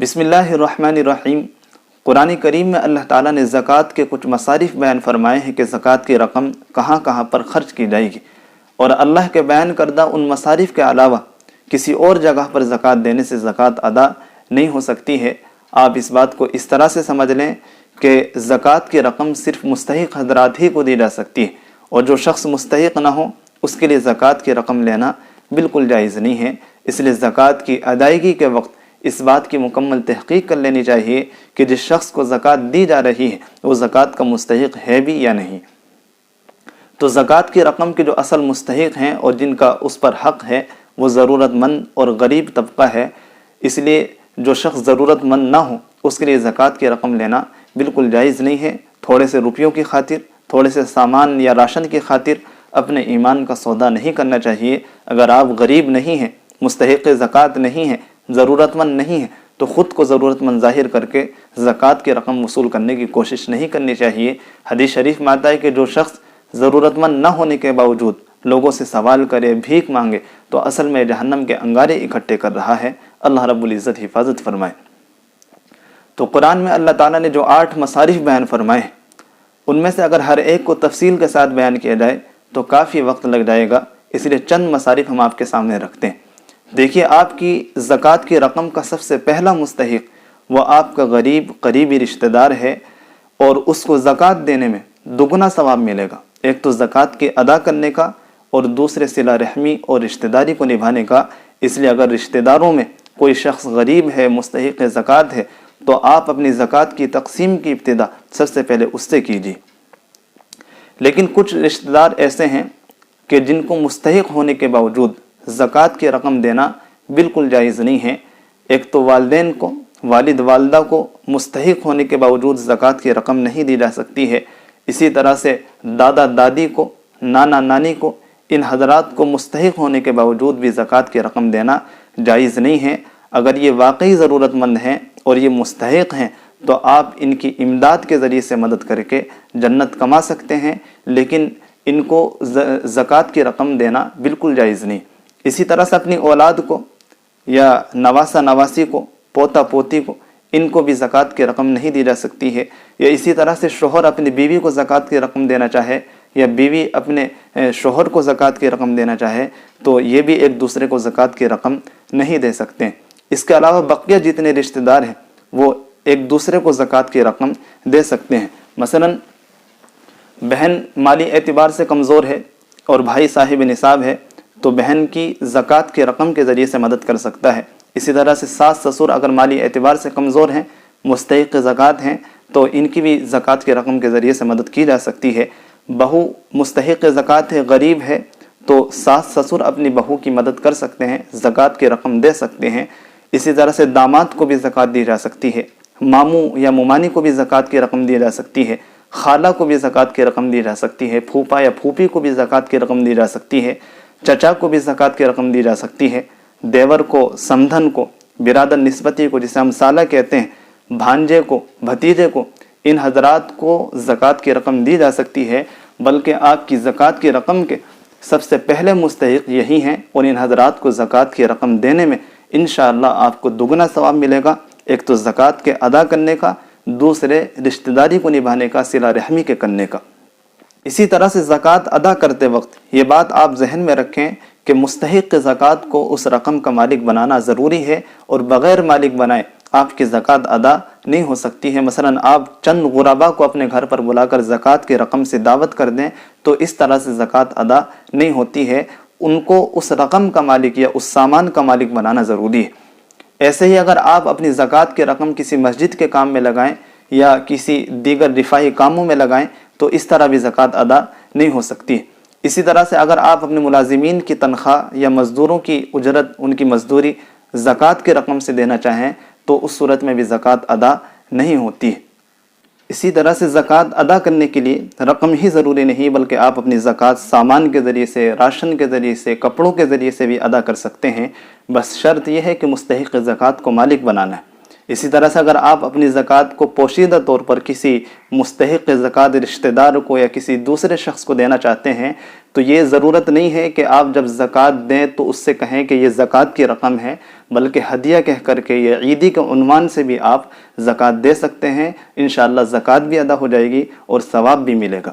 बिस्मिल्लाहिर्रहमानिर्रहीम। कुरान करीम में अल्लाह ताला ने ज़कात के कुछ मसारिफ बयान फरमाए हैं कि ज़कात की रकम कहाँ कहाँ पर ख़र्च की जाएगी, और अल्लाह के बयान करदा उन मसारिफ के अलावा किसी और जगह पर ज़कात देने से ज़कात अदा नहीं हो सकती है। आप इस बात को इस तरह से समझ लें कि ज़कात की रकम सिर्फ मुस्तहिक़ हज़रात ही को दी जा सकती है, और जो शख्स मुस्तहिक़ ना हो उसके लिए ज़कात की रकम लेना बिल्कुल जायज़ नहीं है। इसलिए ज़कात की अदायगी के वक्त इस बात की मुकम्मल तहक़ीक़ कर लेनी चाहिए कि जिस शख्स को ज़कात दी जा रही है वो ज़कात का मुस्तहिक़ है भी या नहीं। तो ज़कात की रकम के जो असल मुस्तहिक़ हैं और जिनका उस पर हक़ है वो ज़रूरतमंद और गरीब तबका है। इसलिए जो शख्स ज़रूरतमंद ना हो उसके लिए ज़कात की रकम लेना बिल्कुल जायज़ नहीं है। थोड़े से रुपयों की खातिर, थोड़े से सामान या राशन की खातिर अपने ईमान का सौदा नहीं करना चाहिए। अगर आप गरीब नहीं हैं, मुस्तहिक़ ज़कात नहीं हैं, ज़रूरतमंद नहीं है, तो ख़ुद को ज़रूरतमंद ज़ाहिर करके ज़कात की रकम वसूल करने की कोशिश नहीं करनी चाहिए। हदीस शरीफ में आता है कि जो शख्स ज़रूरतमंद न होने के बावजूद लोगों से सवाल करे, भीख मांगे, तो असल में जहन्नम के अंगारे इकट्ठे कर रहा है। अल्लाह रब्बुल इज़्ज़त हिफाजत फरमाए। तो कुरान में अल्लाह ताला ने जो 8 मसारिफ बयान फरमाए उनमें से अगर हर एक को तफसील के साथ बयान किया जाए तो काफ़ी वक्त लग जाएगा। इसलिए चंद मसारिफ हम आपके सामने रखते हैं। देखिए, आपकी ज़कात की रकम का सबसे पहला मुस्तहिक़ वह आपका गरीब करीबी रिश्तेदार है, और उसको ज़कात देने में दुगना सवाब मिलेगा। एक तो ज़कात के अदा करने का और दूसरे सिला रहमी और रिश्तेदारी को निभाने का। इसलिए अगर रिश्तेदारों में कोई शख्स गरीब है, मुस्तहिक़ ज़कात है, तो आप अपनी ज़कात की तक़सीम की इब्तिदा सबसे पहले उससे कीजिए। लेकिन कुछ रिश्तेदार ऐसे हैं कि जिनको मुस्तहिक़ होने के बावजूद ज़कात की रकम देना बिल्कुल जायज़ नहीं है। एक तो वालिदैन को, वालिद वालदा को मुस्तहिक़ होने के बावजूद ज़कात की रकम नहीं दी जा सकती है। इसी तरह से दादा दादी को, नाना नानी को, इन हज़रात को मुस्तहिक़ होने के बावजूद भी ज़कात की रकम देना जायज़ नहीं है। अगर ये वाकई ज़रूरतमंद हैं और ये मुस्तहिक़ हैं तो आप इनकी इमदाद के ज़रिए से मदद करके जन्नत कमा सकते हैं, लेकिन इनको ज़कात की रकम देना बिल्कुल जायज़ नहीं। इसी तरह से अपनी औलाद को या नवासा नवासी को, पोता पोती को, इनको भी ज़कात की रकम नहीं दी जा सकती है। या इसी तरह से शोहर अपनी बीवी को ज़कात की रकम देना चाहे या बीवी अपने शोहर को ज़कात की रकम देना चाहे तो ये भी एक दूसरे को ज़कात की रकम नहीं दे सकते। इसके अलावा बकिया जितने रिश्तेदार हैं वो एक दूसरे को ज़कात की रकम दे सकते हैं। मसलन बहन माली एतबार से कमज़ोर है और भाई साहिब निसाब है तो बहन की ज़कात की रकम के ज़रिए से मदद कर सकता है। इसी तरह से सास ससुर अगर माली एतबार से कमज़ोर हैं, मुस्तहिक़ ज़कात हैं, तो इनकी भी ज़कात की रकम के ज़रिए से मदद की जा सकती है। बहू मुस्तहिक़ ज़कात है, गरीब है, तो सास ससुर अपनी बहू की मदद कर सकते हैं, ज़कात की रकम दे सकते हैं। इसी तरह से दामाद को भी ज़कात दी जा सकती है, मामू या मुमानी को भी ज़कात की रकम दी जा सकती है, खाला को भी ज़कात की रकम दी जा सकती है, फूफा या फूफी को भी ज़कात की रकम दी जा सकती है, चचा को भी ज़कात की रकम दी जा सकती है, देवर को, समधन को, बिरादर निस्बती को जिसे हम साला कहते हैं, भांजे को, भतीजे को, इन हजरात को ज़कात की रकम दी जा सकती है। बल्कि आपकी ज़कात की रकम के सबसे पहले मुस्तहिक़ यही हैं, और इन हजरात को ज़कात की रकम देने में इंशाअल्लाह आपको दुगना सवाब मिलेगा। एक तो ज़कात के अदा करने का, दूसरे रिश्तेदारी को निभाने का, सिला रहमी के करने का। इसी तरह से ज़कात अदा करते वक्त ये बात आप जहन में रखें कि मुस्तहिक़ ज़कात को उस रकम का मालिक बनाना ज़रूरी है, और बग़ैर मालिक बनाए आपकी ज़कात अदा नहीं हो सकती है। मसलन आप चंद गुरबा को अपने घर पर बुलाकर ज़कात की रकम से दावत कर दें तो इस तरह से ज़कात अदा नहीं होती है। उनको उस रकम का मालिक या उस सामान का मालिक बनाना ज़रूरी है। ऐसे ही अगर आप अपनी ज़कात की रकम किसी मस्जिद के काम में लगाएं या किसी दीगर रिफाही कामों में लगाएं तो इस तरह भी ज़कात अदा नहीं हो सकती। इसी तरह से अगर आप अपने मुलाजिमीन की तनख्वाह या मज़दूरों की उजरत, उनकी मज़दूरी ज़कात की रकम से देना चाहें तो उस सूरत में भी ज़कात अदा नहीं होती। इसी तरह से ज़कात अदा करने के लिए रकम ही ज़रूरी नहीं, बल्कि आप अपनी ज़कात सामान के ज़रिए से, राशन के ज़रिए से, कपड़ों के ज़रिए से भी अदा कर सकते हैं। बस शर्त यह है कि मुस्तहिक़ ज़कात को मालिक बनाना है। इसी तरह से अगर आप अपनी ज़कात को पोशीदा तौर पर किसी मुस्तहिक़ ज़कात रिश्तेदार को या किसी दूसरे शख्स को देना चाहते हैं تو یہ ضرورت نہیں ہے کہ آپ جب زکوٰۃ دیں تو اس سے کہیں کہ یہ زکوٰۃ کی رقم ہے، بلکہ ہدیہ کہہ کر کے یہ عیدی کے عنوان سے بھی آپ زکوٰۃ دے سکتے ہیں۔ انشاءاللہ زکوٰۃ بھی ادا ہو جائے گی اور ثواب بھی ملے گا۔